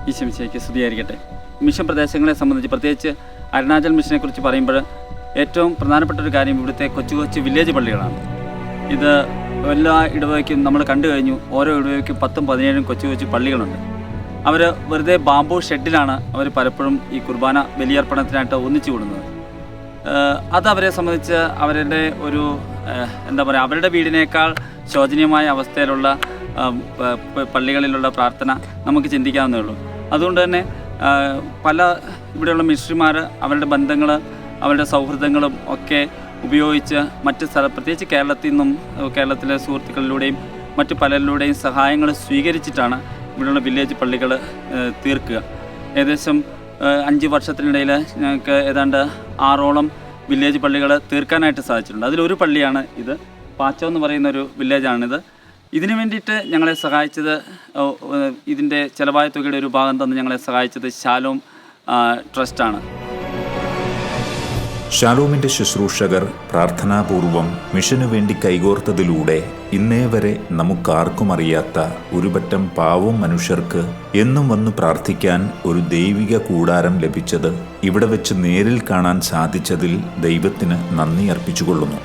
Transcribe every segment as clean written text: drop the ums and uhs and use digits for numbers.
ഈശോമിശിഹായ്ക്ക് സ്തുതിയായിരിക്കട്ടെ. മിഷൻ പ്രദേശങ്ങളെ സംബന്ധിച്ച് പ്രത്യേകിച്ച് അരുണാചൽ മിഷനെക്കുറിച്ച് പറയുമ്പോൾ ഏറ്റവും പ്രധാനപ്പെട്ട ഒരു കാര്യം ഇവിടുത്തെ കൊച്ചു കൊച്ചു വില്ലേജ് പള്ളികളാണ്. ഇത് എല്ലാ ഇടവകയ്ക്കും നമ്മൾ കണ്ടു കഴിഞ്ഞു. ഓരോ ഇടവകയ്ക്കും 10ഉം 17ഉം കൊച്ചു കൊച്ചു പള്ളികളുണ്ട്. അവർ വെറുതെ ബാംബു ഷെഡിലാണ് അവർ പലപ്പോഴും ഈ കുർബാന ബലിയർപ്പണത്തിനായിട്ട് ഒന്നിച്ചു കൂടുന്നത്. അത് അവരെ സംബന്ധിച്ച് അവരുടെ ഒരു അവരുടെ വീടിനേക്കാൾ ശോചനീയമായ അവസ്ഥയിലുള്ള പള്ളികളിലുള്ള പ്രാർത്ഥന നമുക്ക് ചിന്തിക്കാവുന്നേ ഉള്ളൂ. അതുകൊണ്ട് തന്നെ പല ഇവിടെയുള്ള മിഷണറിമാർ അവരുടെ ബന്ധങ്ങൾ, അവരുടെ സൗഹൃദങ്ങളും ഒക്കെ ഉപയോഗിച്ച് മറ്റ് പ്രത്യേകിച്ച് കേരളത്തിലെ സുഹൃത്തുക്കളിലൂടെയും മറ്റു പലരിലൂടെയും സഹായങ്ങൾ സ്വീകരിച്ചിട്ടാണ് ഇവിടെയുള്ള വില്ലേജ് പള്ളികൾ തീർക്കുക. ഏകദേശം 5 വർഷത്തിനിടയിൽ ഞങ്ങൾക്ക് ഏതാണ്ട് 6ഓളം വില്ലേജ് പള്ളികൾ തീർക്കാനായിട്ട് സാധിച്ചിട്ടുണ്ട്. അതിലൊരു പള്ളിയാണ് ഇത്. പാച്ചോ എന്ന് പറയുന്നൊരു വില്ലേജാണിത്. ഇതിനു വേണ്ടിയിട്ട് ഞങ്ങളെ സഹായിച്ചത്, ഇതിൻ്റെ ചിലവായ തുകയുടെ ഒരു ഭാഗം തന്ന് ഞങ്ങളെ സഹായിച്ചത് ഷാലോം ട്രസ്റ്റാണ്. ഷാലോമിൻ്റെ ശുശ്രൂഷകർ പ്രാർത്ഥനാപൂർവം മിഷനു വേണ്ടി കൈകോർത്തതിലൂടെ ഇന്നേ വരെ നമുക്കാർക്കും അറിയാത്ത ഒരുപറ്റം പാവം മനുഷ്യർക്ക് എന്നും വന്നു പ്രാർത്ഥിക്കാൻ ഒരു ദൈവിക കൂടാരം ലഭിച്ചത് ഇവിടെ വെച്ച് നേരിൽ കാണാൻ സാധിച്ചതിൽ ദൈവത്തിന് നന്ദി അർപ്പിച്ചുകൊള്ളുന്നു.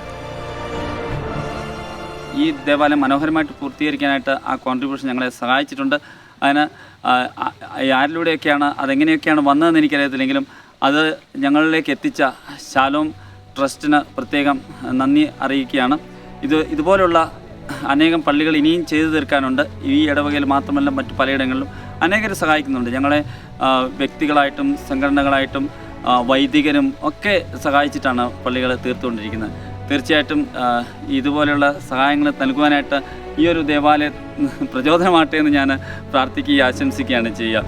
ഈ ദേവാലയം മനോഹരമായിട്ട് പൂർത്തീകരിക്കാനായിട്ട് ആ കോൺട്രിബ്യൂഷൻ ഞങ്ങളെ സഹായിച്ചിട്ടുണ്ട്. അതിന് ആരിലൂടെയൊക്കെയാണ് അതെങ്ങനെയൊക്കെയാണ് വന്നതെന്ന് എനിക്കറിയത്തില്ലെങ്കിലും അത് ഞങ്ങളിലേക്ക് എത്തിച്ച ഷാലോം ട്രസ്റ്റിന് പ്രത്യേകം നന്ദി അറിയിക്കുകയാണ്. ഇതുപോലുള്ള അനേകം പള്ളികൾ ഇനിയും ചെയ്തു തീർക്കാനുണ്ട്. ഈ ഇടവകയിൽ മാത്രമല്ല മറ്റു പലയിടങ്ങളിലും അനേകർ സഹായിക്കുന്നുണ്ട്. ഞങ്ങളെ വ്യക്തികളായിട്ടും സംഘടനകളായിട്ടും വൈദികരും ഒക്കെ സഹായിച്ചിട്ടാണ് പള്ളികൾ തീർത്തുകൊണ്ടിരിക്കുന്നത്. തീർച്ചയായിട്ടും ഇതുപോലെയുള്ള സഹായങ്ങൾ നൽകുവാനായിട്ട് ഈ ഒരു ദേവാലയം പ്രചോദനമാകട്ടെ എന്ന് ഞാൻ പ്രാർത്ഥിക്കുകയും ആശംസിക്കുകയാണ് ചെയ്യുക.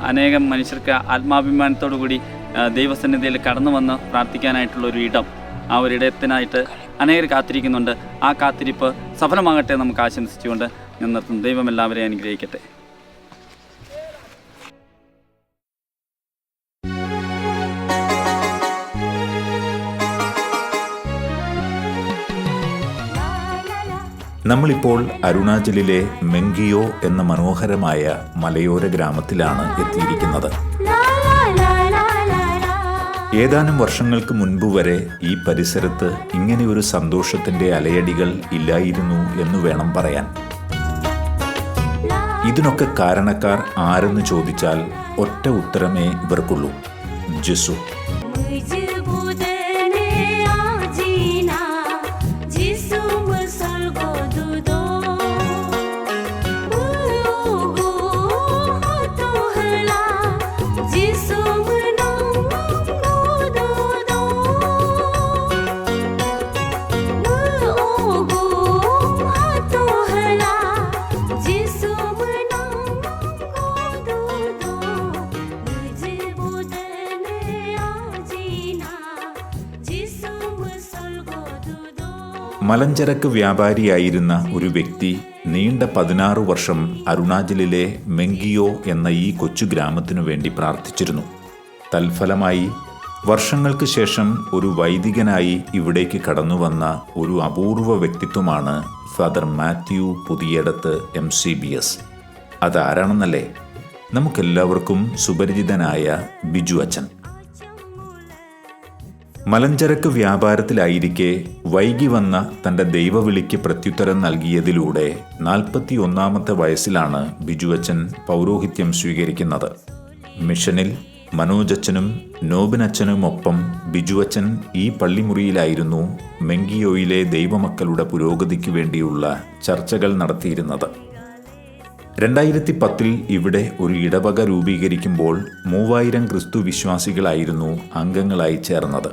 അനേകം മനുഷ്യർക്ക് ആത്മാഭിമാനത്തോടു കൂടി ദൈവസന്നിധിയിൽ കടന്നു വന്ന് പ്രാർത്ഥിക്കാനായിട്ടുള്ള ഒരു ഇടം, ആ ഒരു ഇടത്തിനായിട്ട് അനേകർ കാത്തിരിക്കുന്നുണ്ട്. ആ കാത്തിരിപ്പ് സഫലമാകട്ടെ നമുക്ക് ആശംസിച്ചുകൊണ്ട് ഞാൻ നിർത്തുന്നു. ദൈവം എല്ലാവരെയും അനുഗ്രഹിക്കട്ടെ. നമ്മളിപ്പോൾ അരുണാചലിലെ മെങ്കിയോ എന്ന മനോഹരമായ മലയോര ഗ്രാമത്തിലാണ് എത്തിയിരിക്കുന്നത്. ഏതാനും വർഷങ്ങൾക്ക് മുൻപ് വരെ ഈ പരിസരത്ത് ഇങ്ങനെ ഒരു സന്തോഷത്തിന്റെ അലയടികൾ ഇല്ലായിരുന്നു എന്ന് വേണം പറയാൻ. ഇതിനൊക്കെ കാരണക്കാർ ആരെന്ന് ചോദിച്ചാൽ ഒറ്റ ഉത്തരമേ ഇവർക്കുള്ളൂ: ജിസു. മലഞ്ചരക്ക് വ്യാപാരിയായിരുന്ന ഒരു വ്യക്തി നീണ്ട 16 വർഷം അരുണാചലിലെ മെങ്കിയോ എന്ന ഈ കൊച്ചു ഗ്രാമത്തിനു വേണ്ടി പ്രാർത്ഥിച്ചിരുന്നു. തൽഫലമായി വർഷങ്ങൾക്ക് ശേഷം ഒരു വൈദികനായി ഇവിടേക്ക് കടന്നുവന്ന ഒരു അപൂർവ വ്യക്തിത്വമാണ് ഫാദർ മാത്യു പുതിയടത്ത് MCBS. അതാരാണെന്നല്ലേ? നമുക്കെല്ലാവർക്കും സുപരിചിതനായ ബിജു അച്ഛൻ. മലഞ്ചരക്ക് വ്യാപാരത്തിലായിരിക്കെ വൈകി വന്ന തൻ്റെ ദൈവവിളിക്ക് പ്രത്യുത്തരം നൽകിയതിലൂടെ 41ാമത്തെ വയസ്സിലാണ് ബിജുവച്ചൻ പൗരോഹിത്യം സ്വീകരിക്കുന്നത്. മിഷനിൽ മനോജച്ചനും നോബിനച്ഛനുമൊപ്പം ബിജുവച്ചൻ ഈ പള്ളിമുറിയിലായിരുന്നു മെങ്കിയോയിലെ ദൈവമക്കളുടെ പുരോഗതിക്ക് വേണ്ടിയുള്ള ചർച്ചകൾ നടത്തിയിരുന്നത്. 2010 ഇവിടെ ഒരു ഇടവക രൂപീകരിക്കുമ്പോൾ 3000 ക്രിസ്തു വിശ്വാസികളായിരുന്നു അംഗങ്ങളായി ചേർന്നത്.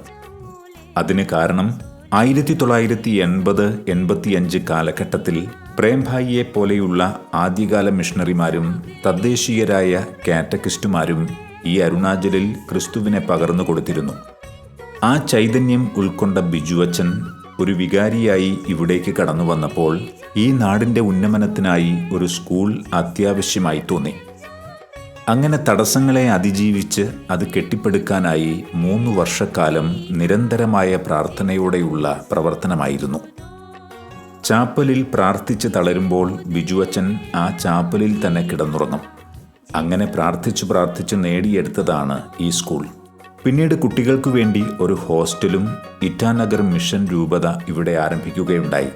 അതിന് കാരണം 1980-85 കാലഘട്ടത്തിൽ പ്രേംഭായിയെ പോലെയുള്ള ആദ്യകാല മിഷണറിമാരും തദ്ദേശീയരായ കാറ്റക്കിസ്റ്റുമാരും ഈ അരുണാചലിൽ ക്രിസ്തുവിനെ പകർന്നു കൊടുത്തിരുന്നു. ആ ചൈതന്യം ഉൾക്കൊണ്ട ബിജുവച്ചൻ ഒരു വികാരിയായി ഇവിടേക്ക് കടന്നു വന്നപ്പോൾ ഈ നാടിൻ്റെ ഉന്നമനത്തിനായി ഒരു സ്കൂൾ അത്യാവശ്യമായി തോന്നി. അങ്ങനെ തടസ്സങ്ങളെ അതിജീവിച്ച് അത് കെട്ടിപ്പടുക്കാനായി 3 വർഷക്കാലം നിരന്തരമായ പ്രാർത്ഥനയോടെയുള്ള പ്രവർത്തനമായിരുന്നു. ചാപ്പലിൽ പ്രാർത്ഥിച്ച് തളരുമ്പോൾ ബിജുവച്ചൻ ആ ചാപ്പലിൽ തന്നെ കിടന്നുറങ്ങും. അങ്ങനെ പ്രാർത്ഥിച്ചു നേടിയെടുത്തതാണ് ഈ സ്കൂൾ. പിന്നീട് കുട്ടികൾക്കു വേണ്ടി ഒരു ഹോസ്റ്റലും ഇറ്റാനഗർ മിഷൻ രൂപത ഇവിടെ ആരംഭിക്കുകയുണ്ടായി.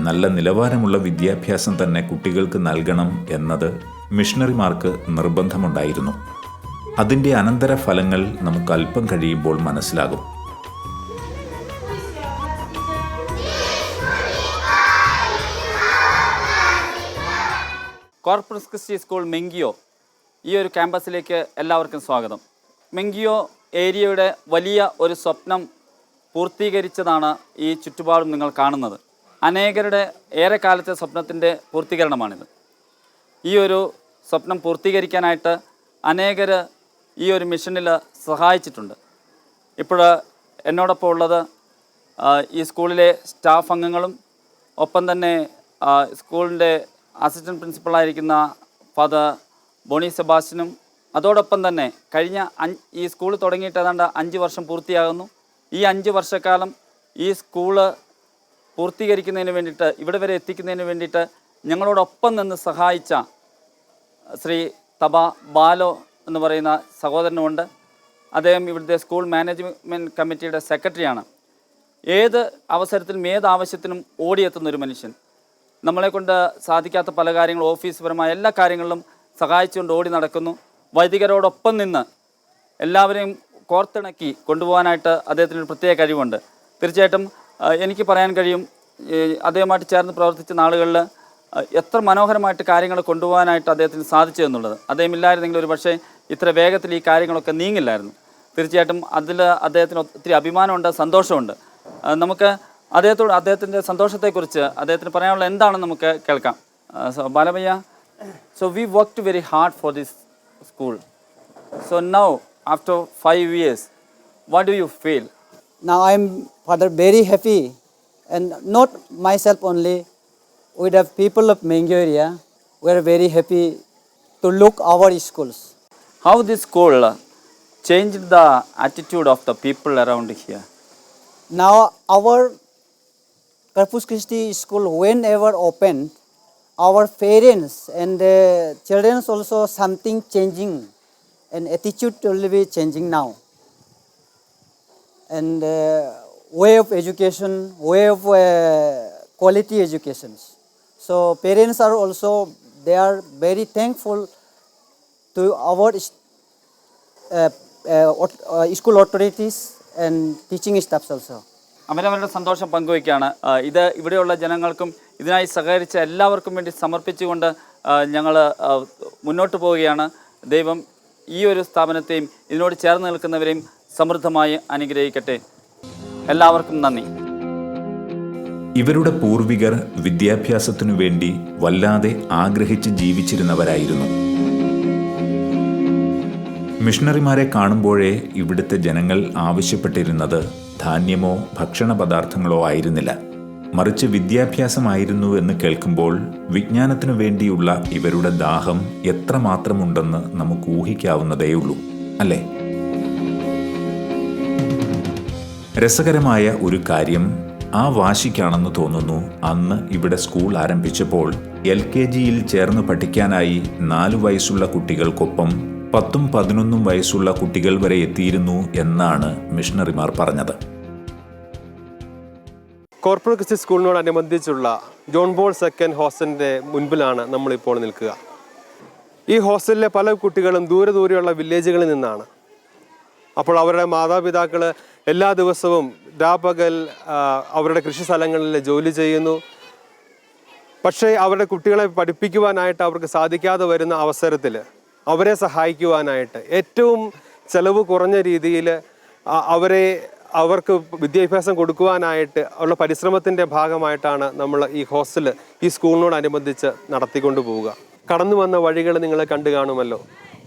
നല്ല നിലവാരമുള്ള വിദ്യാഭ്യാസം തന്നെ കുട്ടികൾക്ക് നൽകണം എന്നത് മിഷണറിമാർക്ക് നിർബന്ധമുണ്ടായിരുന്നു. അതിൻ്റെ അനന്തരഫലങ്ങൾ നമുക്ക് അല്പം കഴിയുമ്പോൾ മനസ്സിലാകും. കോർപ്പസ് ക്രിസ്റ്റി സ്കൂൾ മെങ്കിയോ ഈ ഒരു ക്യാമ്പസിലേക്ക് എല്ലാവർക്കും സ്വാഗതം. മെങ്കിയോ ഏരിയയുടെ വലിയ ഒരു സ്വപ്നം പൂർത്തീകരിച്ചതാണ് ഈ ചുറ്റുപാടും നിങ്ങൾ കാണുന്നത്. അനേകരുടെ ഏറെക്കാലത്തെ സ്വപ്നത്തിൻ്റെ പൂർത്തീകരണമാണിത്. ഈ ഒരു സ്വപ്നം പൂർത്തീകരിക്കാനായിട്ട് അനേകർ ഈ ഒരു മിഷനിൽ സഹായിച്ചിട്ടുണ്ട്. ഇപ്പോൾ എന്നോടൊപ്പം ഉള്ളത് ഈ സ്കൂളിലെ സ്റ്റാഫ് അംഗങ്ങളും ഒപ്പം തന്നെ സ്കൂളിൻ്റെ അസിസ്റ്റൻറ്റ് പ്രിൻസിപ്പളായിരിക്കുന്ന ഫാദർ ബോണി സെബാസ്റ്റ്യനും അതോടൊപ്പം തന്നെ കഴിഞ്ഞ ഈ സ്കൂൾ തുടങ്ങിയിട്ട് ഏതാണ്ട് 5 വർഷം പൂർത്തിയാകുന്നു. ഈ 5 വർഷക്കാലം ഈ സ്കൂള് പൂർത്തീകരിക്കുന്നതിന് വേണ്ടിയിട്ട് ഇവിടെ വരെ എത്തിക്കുന്നതിന് വേണ്ടിയിട്ട് ഞങ്ങളോടൊപ്പം നിന്ന് സഹായിച്ച ശ്രീ തബ ബാലോ എന്ന് പറയുന്ന സഹോദരനുമുണ്ട്. അദ്ദേഹം ഇവിടുത്തെ സ്കൂൾ മാനേജ്മെൻറ്റ് കമ്മിറ്റിയുടെ സെക്രട്ടറിയാണ്. ഏത് അവസരത്തിലും ഏത് ആവശ്യത്തിനും ഓടിയെത്തുന്നൊരു മനുഷ്യൻ. നമ്മളെക്കൊണ്ട് സാധിക്കാത്ത പല കാര്യങ്ങളും ഓഫീസ് പരമായ എല്ലാ കാര്യങ്ങളിലും സഹായിച്ചുകൊണ്ട് ഓടി നടക്കുന്നു. വൈദികരോടൊപ്പം നിന്ന് എല്ലാവരെയും കോർത്തിണക്കി കൊണ്ടുപോകാനായിട്ട് അദ്ദേഹത്തിനൊരു പ്രത്യേക കഴിവുണ്ട്. തീർച്ചയായിട്ടും എനിക്ക് പറയാൻ കഴിയും, അദ്ദേഹമായിട്ട് ചേർന്ന് പ്രവർത്തിച്ച നാളുകളിൽ എത്ര മനോഹരമായിട്ട് കാര്യങ്ങൾ കൊണ്ടുപോകാനായിട്ട് അദ്ദേഹത്തിന് സാധിച്ചു എന്നുള്ളത്. അദ്ദേഹം ഇല്ലായിരുന്നെങ്കിൽ ഒരു പക്ഷേ ഇത്ര വേഗത്തിൽ ഈ കാര്യങ്ങളൊക്കെ നീങ്ങില്ലായിരുന്നു. തീർച്ചയായിട്ടും അതിൽ അദ്ദേഹത്തിന് ഒത്തിരി അഭിമാനമുണ്ട്, സന്തോഷമുണ്ട്. നമുക്ക് അദ്ദേഹത്തിൻ്റെ സന്തോഷത്തെക്കുറിച്ച് അദ്ദേഹത്തിന് പറയാനുള്ള എന്താണെന്ന് നമുക്ക് കേൾക്കാം. ബാലഭയ്യ, so we worked very hard for this school. So now, after 5 years, what do you feel? Now I am, Father, very happy, and not myself only. With the people of Mengyo area, we are very happy to look our schools. How this school changed the attitude of the people around here? Now our Corpus Christi school, whenever opened, our parents and children also something changing, and attitude will be changing now. And way of education, way of quality educations. So parents are also, they are very thankful to our school authorities and teaching staffs also. അവരവരുടെ സന്തോഷം പങ്കുവയ്ക്കുകയാണ്. ഇത് ഇവിടെയുള്ള ജനങ്ങൾക്കും ഇതിനായി സഹകരിച്ച എല്ലാവർക്കും വേണ്ടി സമർപ്പിച്ചുകൊണ്ട് ഞങ്ങൾ മുന്നോട്ട് പോവുകയാണ്. ദൈവം ഈ ഒരു സ്ഥാപനത്തെയും ഇതിനോട് ചേർന്ന് നിൽക്കുന്നവരെയും സമൃദ്ധമായി അനുഗ്രഹിക്കട്ടെ. എല്ലാവർക്കും നന്ദി. ഇവരുടെ പൂർവികർ വിദ്യാഭ്യാസത്തിനു വേണ്ടി വല്ലാതെ ആഗ്രഹിച്ച് ജീവിച്ചിരുന്നവരായിരുന്നു. മിഷണറിമാരെ കാണുമ്പോഴേ ഇവിടുത്തെ ജനങ്ങൾ ആവശ്യപ്പെട്ടിരുന്നത് ധാന്യമോ ഭക്ഷണ പദാർത്ഥങ്ങളോ ആയിരുന്നില്ല, മറിച്ച് വിദ്യാഭ്യാസമായിരുന്നു എന്ന് കേൾക്കുമ്പോൾ വിജ്ഞാനത്തിനു വേണ്ടിയുള്ള ഇവരുടെ ദാഹം എത്രമാത്രമുണ്ടെന്ന് നമുക്ക് ഊഹിക്കാവുന്നതേയുള്ളൂ, അല്ലേ? രസകരമായ ഒരു കാര്യം ആ വാശിക്കാണെന്ന് തോന്നുന്നു. അന്ന് ഇവിടെ സ്കൂൾ ആരംഭിച്ചപ്പോൾ LKGയിൽ ചേർന്ന് പഠിക്കാനായി 4 വയസ്സുള്ള കുട്ടികൾക്കൊപ്പം 10ഉം 11ഉം വയസ്സുള്ള കുട്ടികൾ വരെ എത്തിയിരുന്നു എന്നാണ് മിഷണറിമാർ പറഞ്ഞത്. കോർപ്പസ് ക്രിസ്റ്റി സ്കൂളിനോടനുബന്ധിച്ചുള്ള ജോൺ പോൾ II ഹോസ്റ്റലിൻ്റെ മുൻപിലാണ് നമ്മളിപ്പോൾ നിൽക്കുക. ഈ ഹോസ്റ്റലിലെ പല കുട്ടികളും ദൂരെയുള്ള വില്ലേജുകളിൽ നിന്നാണ്. അപ്പോൾ അവരുടെ മാതാപിതാക്കൾ എല്ലാ ദിവസവും രാപകൽ അവരുടെ കൃഷി സ്ഥലങ്ങളിൽ ജോലി ചെയ്യുന്നു. പക്ഷേ അവരുടെ കുട്ടികളെ പഠിപ്പിക്കുവാനായിട്ട് അവർക്ക് സാധിക്കാതെ വരുന്ന അവസരത്തിൽ അവരെ സഹായിക്കുവാനായിട്ട് ഏറ്റവും ചെലവ് കുറഞ്ഞ രീതിയിൽ അവർക്ക് വിദ്യാഭ്യാസം കൊടുക്കുവാനായിട്ട് ഉള്ള പരിശ്രമത്തിൻ്റെ ഭാഗമായിട്ടാണ് നമ്മൾ ഈ ഹോസ്റ്റൽ ഈ സ്കൂളിനോടനുബന്ധിച്ച് നടത്തിക്കൊണ്ടു പോവുക. കടന്നു വന്ന വഴികൾ നിങ്ങൾ കണ്ടു കാണുമല്ലോ.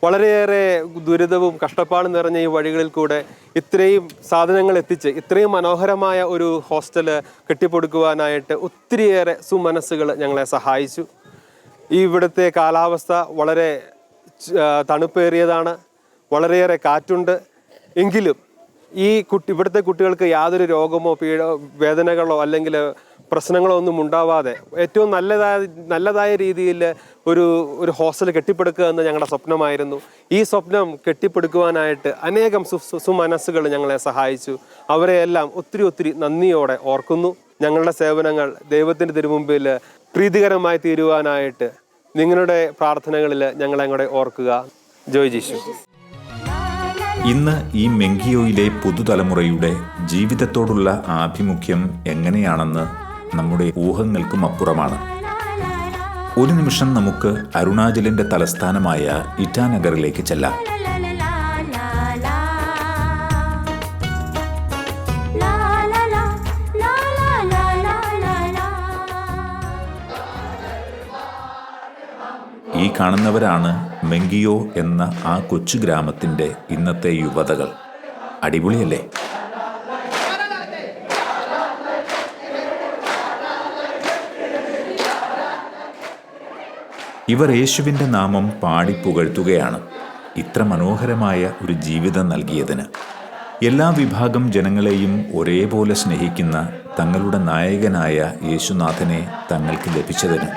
വളരെയേറെ ദുരിതവും കഷ്ടപ്പാടും നിറഞ്ഞ ഈ വഴികളിൽ കൂടെ ഇത്രയും സാധനങ്ങൾ എത്തിച്ച് ഇത്രയും മനോഹരമായ ഒരു ഹോസ്റ്റൽ കെട്ടിപ്പടുക്കുവാനായിട്ട് ഒത്തിരിയേറെ സുമനസ്സുകൾ ഞങ്ങളെ സഹായിച്ചു. ഈ ഇവിടുത്തെ കാലാവസ്ഥ വളരെ തണുപ്പേറിയതാണ്, വളരെയേറെ കാറ്റുണ്ട്. എങ്കിലും ഇവിടുത്തെ കുട്ടികൾക്ക് യാതൊരു രോഗമോ വേദനകളോ അല്ലെങ്കിൽ പ്രശ്നങ്ങളോ ഒന്നും ഉണ്ടാവാതെ ഏറ്റവും നല്ലതായ രീതിയിൽ ഒരു ഹോസ്റ്റൽ കെട്ടിപ്പടുക്കുക എന്ന് ഞങ്ങളുടെ സ്വപ്നമായിരുന്നു. ഈ സ്വപ്നം കെട്ടിപ്പടുക്കുവാനായിട്ട് അനേകം സുമനസ്സുകൾ ഞങ്ങളെ സഹായിച്ചു. അവരെയെല്ലാം ഒത്തിരി നന്ദിയോടെ ഓർക്കുന്നു. ഞങ്ങളുടെ സേവനങ്ങൾ ദൈവത്തിൻ്റെ തിരുമുമ്പിൽ പ്രീതികരമായി തീരുവാനായിട്ട് നിങ്ങളുടെ പ്രാർത്ഥനകളിൽ ഞങ്ങളെ കൂടെ ഓർക്കുക. ജോയ് ജീശു. ഇന്ന് ഈ മെങ്കിയോയിലെ പുതുതലമുറയുടെ ജീവിതത്തോടുള്ള ആഭിമുഖ്യം എങ്ങനെയാണെന്ന് നമ്മുടെ ഊഹങ്ങൾക്കും അപ്പുറമാണ്. ഒരു നിമിഷം നമുക്ക് അരുണാചലിന്റെ തലസ്ഥാനമായ ഇറ്റാനഗറിലേക്ക് ചെല്ലാം. ഈ കാണുന്നവരാണ് മെങ്കിയോ എന്ന ആ കൊച്ചു ഗ്രാമത്തിൻ്റെ ഇന്നത്തെ യുവതകൾ. അടിപൊളിയല്ലേ? ഇവർ യേശുവിൻ്റെ നാമം പാടിപ്പുകഴ്ത്തുകയാണ് ഇത്ര മനോഹരമായ ഒരു ജീവിതം നൽകിയതിന്. എല്ലാ വിഭാഗം ജനങ്ങളെയും ഒരേപോലെ സ്നേഹിക്കുന്ന തങ്ങളുടെ നായകനായ യേശുനാഥനെ തങ്ങൾക്ക് ലഭിച്ചതിന്.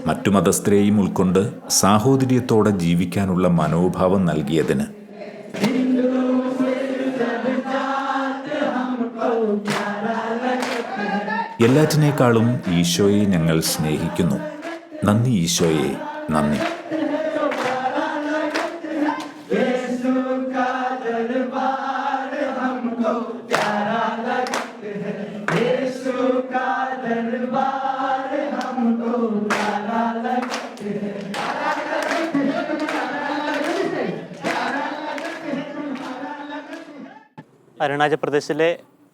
മറ്റു മതസ്ഥരെയും ഉൾക്കൊണ്ട് സാഹോദര്യത്തോടെ ജീവിക്കാനുള്ള മനോഭാവം നൽകിയതിന്. എല്ലാറ്റിനേക്കാളും ഈശോയെ ഞങ്ങൾ സ്നേഹിക്കുന്നു. നന്ദി ഈശോയെ, നന്ദി. അരുണാചൽ പ്രദേശിലെ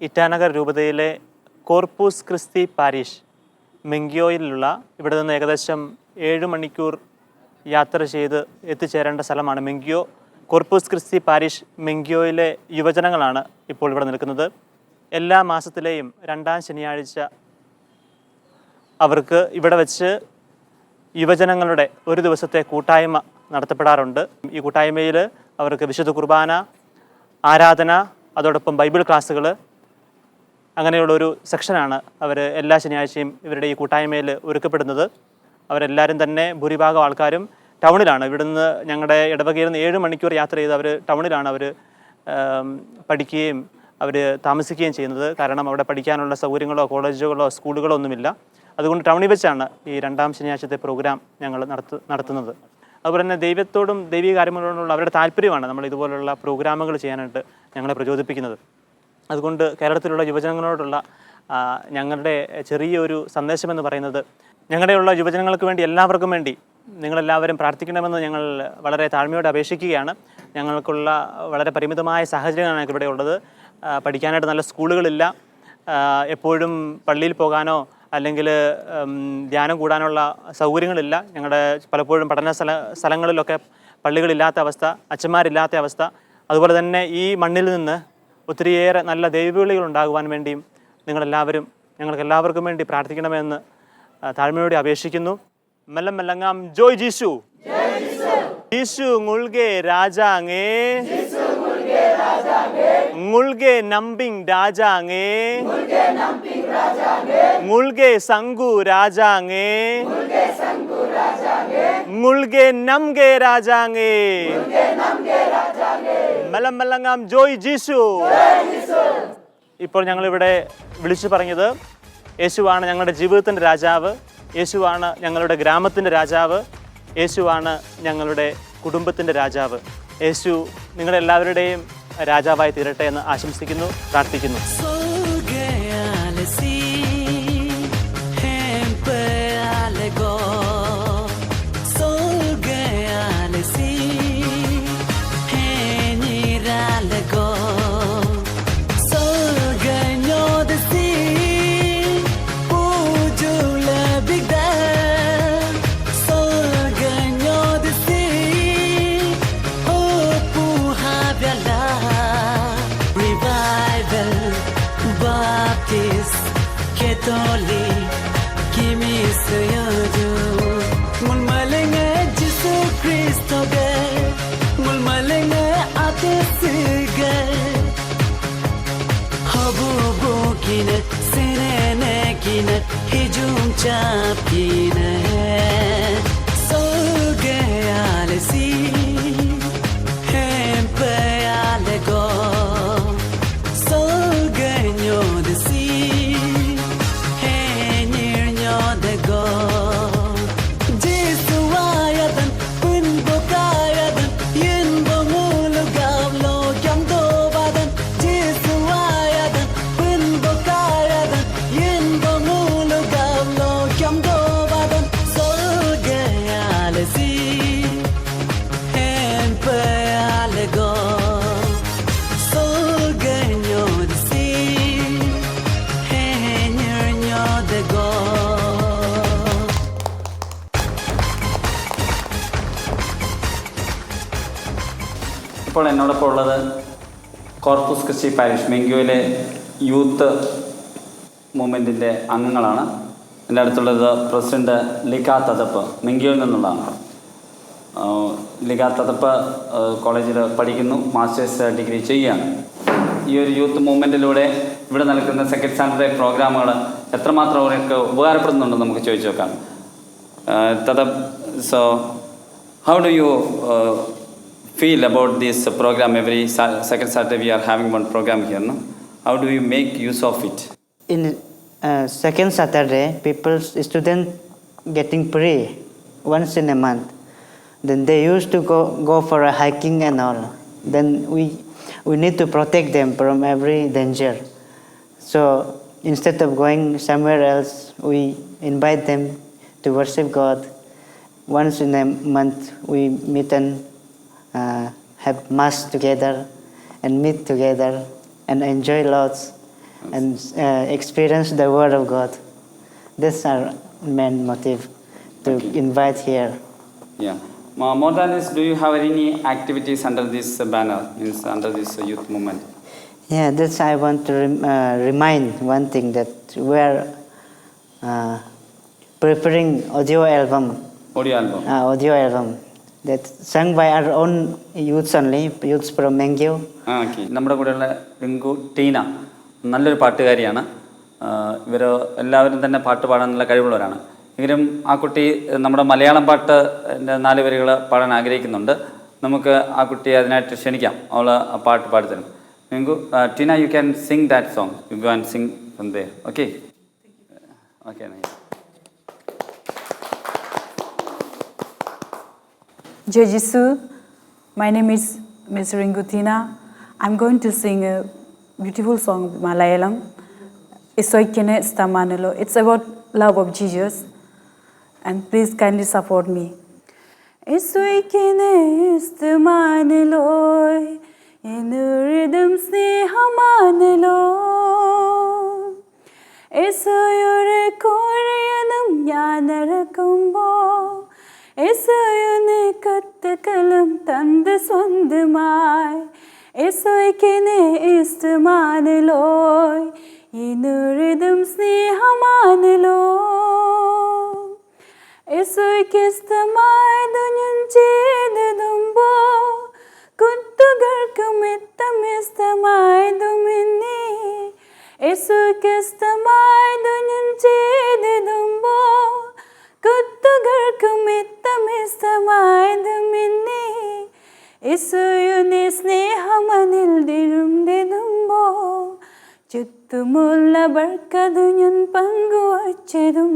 ഇറ്റാനഗർ രൂപതയിലെ കോർപ്പൂസ് ക്രിസ്തി പാരിഷ് മെങ്കിയോയിലുള്ള ഇവിടെ നിന്ന് ഏകദേശം 7 മണിക്കൂർ യാത്ര ചെയ്ത് എത്തിച്ചേരേണ്ട സ്ഥലമാണ് മെങ്കിയോ. കോർപ്പൂസ് ക്രിസ്തി പാരിഷ് മെങ്കിയോയിലെ യുവജനങ്ങളാണ് ഇപ്പോൾ ഇവിടെ നിൽക്കുന്നത്. എല്ലാ മാസത്തിലെയും 2ാം ശനിയാഴ്ച അവർക്ക് ഇവിടെ വെച്ച് യുവജനങ്ങളുടെ ഒരു ദിവസത്തെ കൂട്ടായ്മ നടത്തപ്പെടാറുണ്ട്. ഈ കൂട്ടായ്മയിൽ അവർക്ക് വിശുദ്ധ കുർബാന, ആരാധന, അതോടൊപ്പം ബൈബിൾ ക്ലാസ്സുകൾ, അങ്ങനെയുള്ളൊരു സെക്ഷനാണ് അവർ എല്ലാ ശനിയാഴ്ചയും ഇവരുടെ ഈ കൂട്ടായ്മയിൽ ഒരുക്കപ്പെടുന്നത്. അവരെല്ലാവരും തന്നെ ഭൂരിഭാഗം ആൾക്കാരും ടൗണിലാണ്. ഇവിടുന്ന് ഞങ്ങളുടെ ഇടവകയിൽ നിന്ന് 7 മണിക്കൂർ യാത്ര ചെയ്ത് അവർ ടൗണിലാണ് അവർ പഠിക്കുകയും അവർ താമസിക്കുകയും ചെയ്യുന്നത്. കാരണം അവിടെ പഠിക്കാനുള്ള സൗകര്യങ്ങളോ കോളേജുകളോ സ്കൂളുകളോ ഒന്നുമില്ല. അതുകൊണ്ട് ടൗണിൽ വെച്ചാണ് ഈ 2ാം ശനിയാഴ്ചത്തെ പ്രോഗ്രാം ഞങ്ങൾ നടത്തുന്നത്. അതുപോലെ തന്നെ ദൈവത്തോടും ദൈവിക കാര്യങ്ങളോടുള്ള അവരുടെ താല്പര്യമാണ് നമ്മൾ ഇതുപോലുള്ള പ്രോഗ്രാമുകൾ ചെയ്യാനായിട്ട് ഞങ്ങളെ പ്രചോദിപ്പിക്കുന്നത്. അതുകൊണ്ട് കേരളത്തിലുള്ള യുവജനങ്ങളോടുള്ള ഞങ്ങളുടെ ചെറിയൊരു സന്ദേശമെന്ന് പറയുന്നത്, ഞങ്ങളുടെയുള്ള യുവജനങ്ങൾക്ക് വേണ്ടി എല്ലാവർക്കും വേണ്ടി നിങ്ങളെല്ലാവരും പ്രാർത്ഥിക്കണമെന്ന് ഞങ്ങൾ വളരെ താഴ്മയോടെ അപേക്ഷിക്കുകയാണ്. ഞങ്ങൾക്കുള്ള വളരെ പരിമിതമായ സാഹചര്യങ്ങളാണ് ഇവിടെ ഉള്ളത്. പഠിക്കാനായിട്ട് നല്ല സ്കൂളുകളില്ല. എപ്പോഴും പള്ളിയിൽ പോകാനോ അല്ലെങ്കിൽ ധ്യാനം കൂടാനുള്ള സൗകര്യങ്ങളില്ല. ഞങ്ങളുടെ പലപ്പോഴും പഠന സ്ഥലങ്ങളിലൊക്കെ പള്ളികളില്ലാത്ത അവസ്ഥ, അച്ഛന്മാരില്ലാത്ത അവസ്ഥ. അതുപോലെ തന്നെ ഈ മണ്ണിൽ നിന്ന് ഒത്തിരിയേറെ നല്ല ദൈവവിളികൾ ഉണ്ടാകുവാൻ വേണ്ടിയും നിങ്ങളെല്ലാവരും ഞങ്ങൾക്കെല്ലാവർക്കും വേണ്ടി പ്രാർത്ഥിക്കണമെന്ന് താഴ്മയോടെ അപേക്ഷിക്കുന്നു. മെല്ലം മെല്ലങ്ങാം. ജോയ് ജീശു. ജീശു ngulge രാജാങ്ങേ, ngulge നമ്പിങ് രാജാങ്ങേ, ngulge സംഗു രാജാങ്ങേ, ngulge നംഗെ രാജാങ്ങേ. മെല്ലം മെല്ലങ്ങാം. ജോയ് ജീശു. ഇപ്പോൾ ഞങ്ങളിവിടെ വിളിച്ചു പറഞ്ഞത്, യേശുവാണ് ഞങ്ങളുടെ ജീവിതത്തിൻ്റെ രാജാവ്, യേശുവാണ് ഞങ്ങളുടെ ഗ്രാമത്തിൻ്റെ രാജാവ്, യേശുവാണ് ഞങ്ങളുടെ കുടുംബത്തിൻ്റെ രാജാവ്. യേശു നിങ്ങളെല്ലാവരുടെയും രാജാവായി തീരട്ടെ എന്ന് ആശംസിക്കുന്നു, പ്രാർത്ഥിക്കുന്നു. Revival चापीन सो गया सी hem pealego so ganyo de si henir nyo de go jesu ayadan pun bokayadan yin bongulu gavlo jam do badan jesu ayadan pun bokayadan yin bongulu gavlo jam do badan so gaya le si hem pealego so ganyo de si henir nyo de go. ഇപ്പോൾ എന്നോടൊപ്പം ഉള്ളത് Corpus Christi parish മെങ്കിയോയിലെ youth മൂവ്മെൻറ്റിൻ്റെ അംഗങ്ങളാണ്. എൻ്റെ അടുത്തുള്ളത് president ലിഖാ തദപ്പ് മെങ്കിയോയിൽ നിന്നുള്ളതാണ്. ലിഖാ തദപ്പ് കോളേജിൽ പഠിക്കുന്നു, masters degree ചെയ്യുകയാണ്. ഈ ഒരു യൂത്ത് മൂവ്മെൻറ്റിലൂടെ ഇവിടെ നടക്കുന്ന സെക്കൻഡ് സ്റ്റാൻഡേർഡ് പ്രോഗ്രാമുകൾ എത്രമാത്രം അവർക്ക് ഉപകാരപ്പെടുന്നുണ്ടെന്ന് നമുക്ക് ചോദിച്ചു നോക്കാം. തദപ്പ്, so how do you feel about this program? Every second Saturday we are having one program here, no? How do you make use of it? In second Saturday, students getting free once in a month. Then they used to go for a hiking and all. Then we need to protect them from every danger. So instead of going somewhere else, we invite them to worship God. Once in a month, we meet and have mass together and meet together and enjoy lots and experience the word of God. That's our main motive to invite here. Yeah. More than this, do you have any activities under this banner, means under this youth movement? Yeah, that's I want to remind one thing, that we are preparing audio album. Audio album. That's sung by our own youths only, youths from Mengyo. Okay. നമ്മുടെ കൂടെയുള്ള റിങ്കു ടീന നല്ലൊരു പാട്ടുകാരിയാണ്. ഇവർ എല്ലാവരും തന്നെ പാട്ട് പാടാനുള്ള കഴിവുള്ളവരാണ്. എങ്കിലും ആ കുട്ടി നമ്മുടെ മലയാളം പാട്ട് 4 വരികൾ പാടാൻ ആഗ്രഹിക്കുന്നുണ്ട്. നമുക്ക് ആ കുട്ടിയെ അതിനായിട്ട് ക്ഷണിക്കാം. അവൾ ആ പാട്ട് പാടിത്തരും. Rinku, Tina, you can sing that song. You can sing from there. Okay okay. Jai Jesu, my name is Ms. Ringu Tina. I'm going to sing a beautiful song, Malayalam. Isoikene Stamanalo. It's about love of Jesus. And please kindly support me. Isoikene Stamanalo. In rhythm snehamanalo. Isoyore Koreanum Yanarakumbo. യേശുവിനെ കത്തകലം തന്റെ സ്വന്തമായി യേശുവിനെ ഇഷ്ടമാണലോയ് ഇന്നുരിതും സ്നേഹമാണലോയ് യേശുവിക്ക് ഇഷ്ടമായതു ഞാൻ ചെയ്തതുമ്പോ കുത്തുകൾക്കും ഇഷ്ടമായതും എന്നേ യേശുവിക്ക് ഇഷ്ടമായതു ഞാൻ ചെയ്തതുമ്പോ കുത്തുകൾക്കും ഇഷ്ടമായതും എന്നേ യേശുവിനെ സ്നേഹമനിൽ ദിരുമ്പോ ചുറ്റുമുള്ളവർക്കതു ഞാൻ പങ്കുവച്ചതും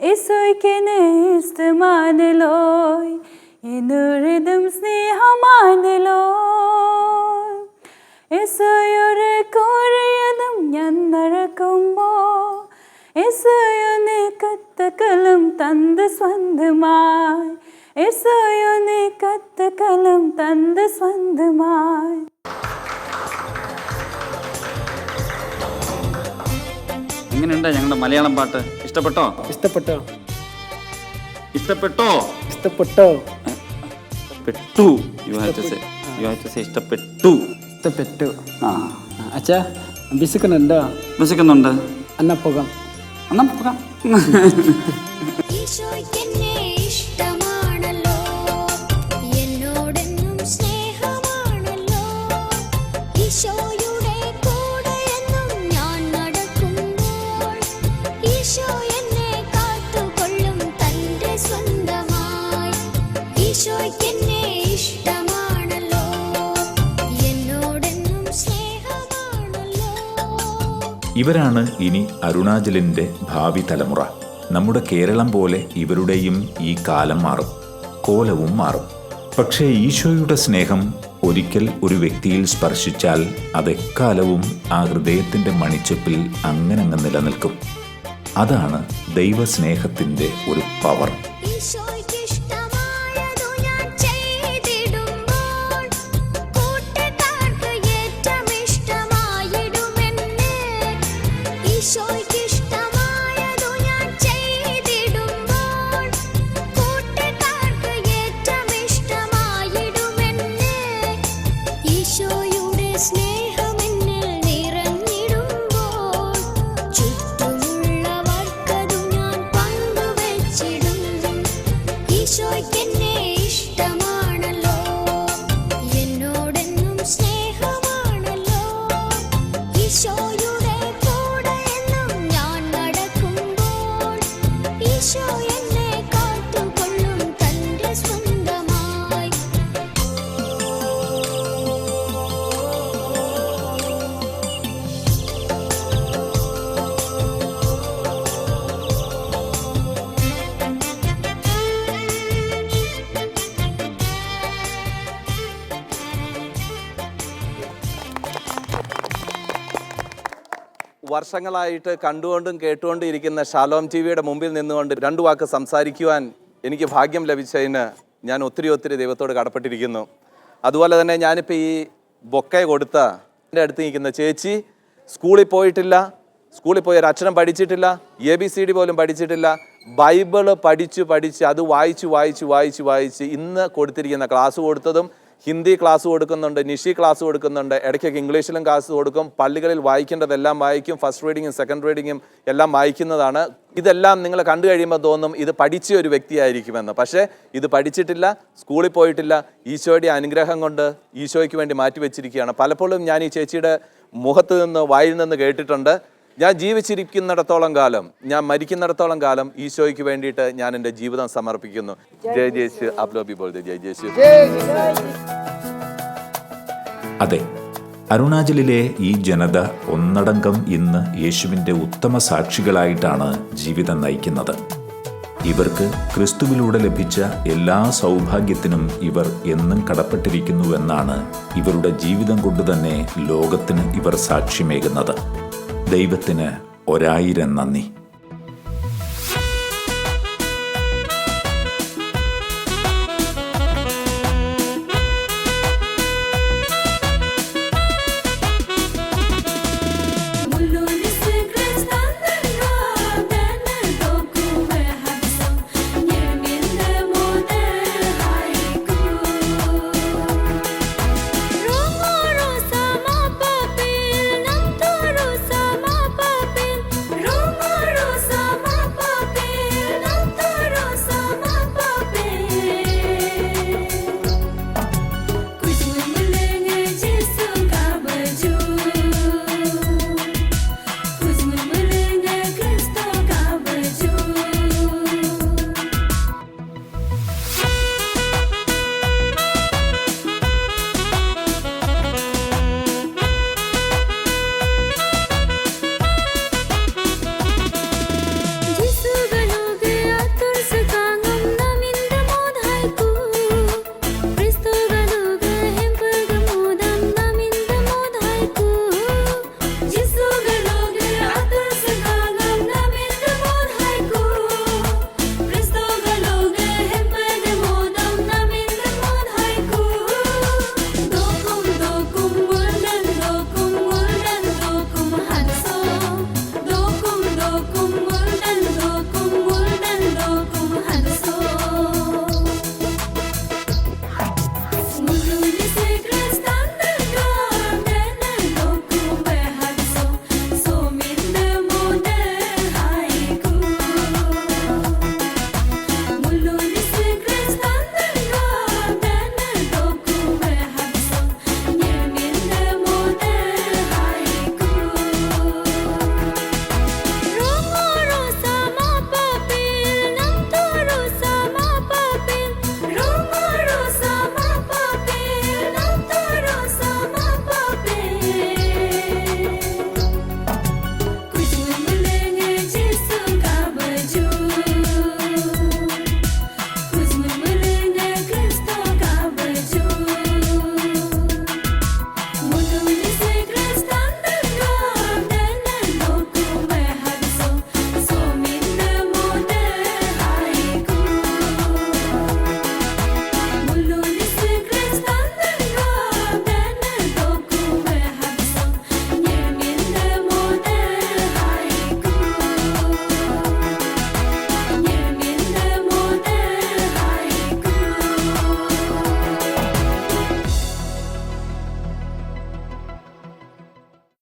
യേശുവിനെ ഇഷ്ടമാണലോയ് ഇന്നുരിതും സ്നേഹമാണലോയ് യേശുവിനെ കൂടെയതും ഞാൻ നടക്കുമ്പോ യേശുവിനെ കത്തകലം തന്റെ സ്വന്തമായി യേശുവിനെ കത്തകലം തന്റെ സ്വന്തമായി. എങ്ങനെയുണ്ട് ഞങ്ങളുടെ മലയാളം പാട്ട്? ഇഷ്ടപ്പെട്ടോ? ഇഷ്ടപ്പെട്ടോ? ഇഷ്ടപ്പെട്ടോ? ഇഷ്ടപ്പെട്ടോ? പെട്ടു. യു ഹാവ് ടു സേ ഇഷ്ടപ്പെട്ടു. ഇഷ്ടപ്പെട്ടു. ആ അച്ഛാ, വിശക്കുന്നുണ്ടോ? വിശക്കുന്നുണ്ട്. എന്നാ പോകാം. എന്നാ പോകാം. ഈശോ എന്നെ ഈശോയ്ക്കെന്നെ ഇഷ്ടമാണല്ലോ, എന്നോടെന്നും സ്നേഹമാണല്ലോ. ഇവരാണ് ഇനി അരുണാചലിൻ്റെ ഭാവി തലമുറ. നമ്മുടെ കേരളം പോലെ ഇവരുടെയും ഈ കാലം മാറും, കോലവും മാറും. പക്ഷേ ഈശോയുടെ സ്നേഹം ഒരിക്കൽ ഒരു വ്യക്തിയിൽ സ്പർശിച്ചാൽ അതെക്കാലവും ആ ഹൃദയത്തിൻ്റെ മണിച്ചപ്പിൽ അങ്ങനെ നിലനിൽക്കും. അതാണ് ദൈവസ്നേഹത്തിൻ്റെ ഒരു പവർ. ഈശോയ്ക്കിഷ്ടമായതു ഞാൻ ചെയ്തിടുമ്പോൾ കൂട്ടുകാർക്ക് ഏറ്റവും ഇഷ്ടമായിടുമെന്ന്. ഈശോയ്ക്കിഷ്ടമായതു ഞാൻ ചെയ്തിടുമ്പോൾ കൂട്ടുകാർക്ക് ഏറ്റവും ഇഷ്ടമായിടുമെന്ന്. ഈശോയുടെ സ്നേഹമെന്നിൽ നിറഞ്ഞിടുമ്പോൾ ചുറ്റുമുള്ളവർക്കതു ഞാൻ പങ്കുവച്ചിടും. ഈശോയ്ക്കെന്നെ ഇഷ്ടമാണല്ലോ, എന്നോടെന്നും സ്നേഹമാണല്ലോ. ഈശോയുടെ കൂടെ എന്നും ഞാൻ നടക്കുമ്പോൾ ഈശോ എന്നെ കാത്തുകൊള്ളും തന്റെ സ്വന്തമായി. വർഷങ്ങളായിട്ട് കണ്ടുകൊണ്ടും കേട്ടുകൊണ്ടും ഇരിക്കുന്ന ഷാലോം ടി വിയുടെ മുമ്പിൽ നിന്നുകൊണ്ട് 2 വാക്ക് സംസാരിക്കുവാൻ എനിക്ക് ഭാഗ്യം ലഭിച്ചതിന് ഞാൻ ഒത്തിരി ദൈവത്തോട് കടപ്പെട്ടിരിക്കുന്നു. അതുപോലെ തന്നെ ഞാനിപ്പോൾ ഈ ബൊക്കെ കൊടുത്ത എൻ്റെ അടുത്ത് നിൽക്കുന്ന ചേച്ചി സ്കൂളിൽ പോയിട്ടില്ല, സ്കൂളിൽ പോയി ഒരു അക്ഷരം പഠിച്ചിട്ടില്ല, ABCD പോലും പഠിച്ചിട്ടില്ല. ബൈബിള് പഠിച്ച് അത് വായിച്ച് ഇന്ന് കൊടുത്തിരിക്കുന്ന ക്ലാസ് കൊടുത്തതും ഹിന്ദി ക്ലാസ് കൊടുക്കുന്നുണ്ട്, നിഷി ക്ലാസ് കൊടുക്കുന്നുണ്ട്, ഇടയ്ക്കൊക്കെ ഇംഗ്ലീഷിലും ക്ലാസ് കൊടുക്കും. പള്ളികളിൽ വായിക്കേണ്ടതെല്ലാം വായിക്കും, ഫസ്റ്റ് റീഡിങ്ങും സെക്കൻഡ് റീഡിങ്ങും എല്ലാം വായിക്കുന്നതാണ്. ഇതെല്ലാം നിങ്ങൾ കണ്ടു കഴിയുമ്പോൾ തോന്നും ഇത് പഠിച്ച ഒരു വ്യക്തിയായിരിക്കുമെന്ന്. പക്ഷേ ഇത് പഠിച്ചിട്ടില്ല, സ്കൂളിൽ പോയിട്ടില്ല. ഈശോയുടെ അനുഗ്രഹം കൊണ്ട് ഈശോയ്ക്ക് വേണ്ടി മാറ്റിവെച്ചിരിക്കുകയാണ്. പലപ്പോഴും ഞാൻ ഈ ചേച്ചിയുടെ മുഖത്ത് നിന്ന് വായിൽ നിന്ന് കേട്ടിട്ടുണ്ട്, ഞാൻ ജീവിച്ചിരിക്കുന്നിടത്തോളം കാലം, ഞാൻ മരിക്കുന്നിടത്തോളം കാലം ഈശോയ്ക്ക് വേണ്ടിയിട്ട് ഞാൻ എൻ്റെ ജീവിതം സമർപ്പിക്കുന്നു. ജയ് യേശു. ആപ് ലോഗ് ഭി ബോൾ ദേ ജയ് യേശു. അതെ, അരുണാചലിലെ ഈ ജനത ഒന്നടങ്കം ഇന്ന് യേശുവിൻ്റെ ഉത്തമ സാക്ഷികളായിട്ടാണ് ജീവിതം നയിക്കുന്നത്. ഇവർക്ക് ക്രിസ്തുവിലൂടെ ലഭിച്ച എല്ലാ സൗഭാഗ്യത്തിനും ഇവർ എന്നും കടപ്പെട്ടിരിക്കുന്നുവെന്നാണ് ഇവരുടെ ജീവിതം കൊണ്ടുതന്നെ ലോകത്തിന് ഇവർ സാക്ഷ്യമേകുന്നത്. ദൈവത്തിന് 1000 നന്ദി.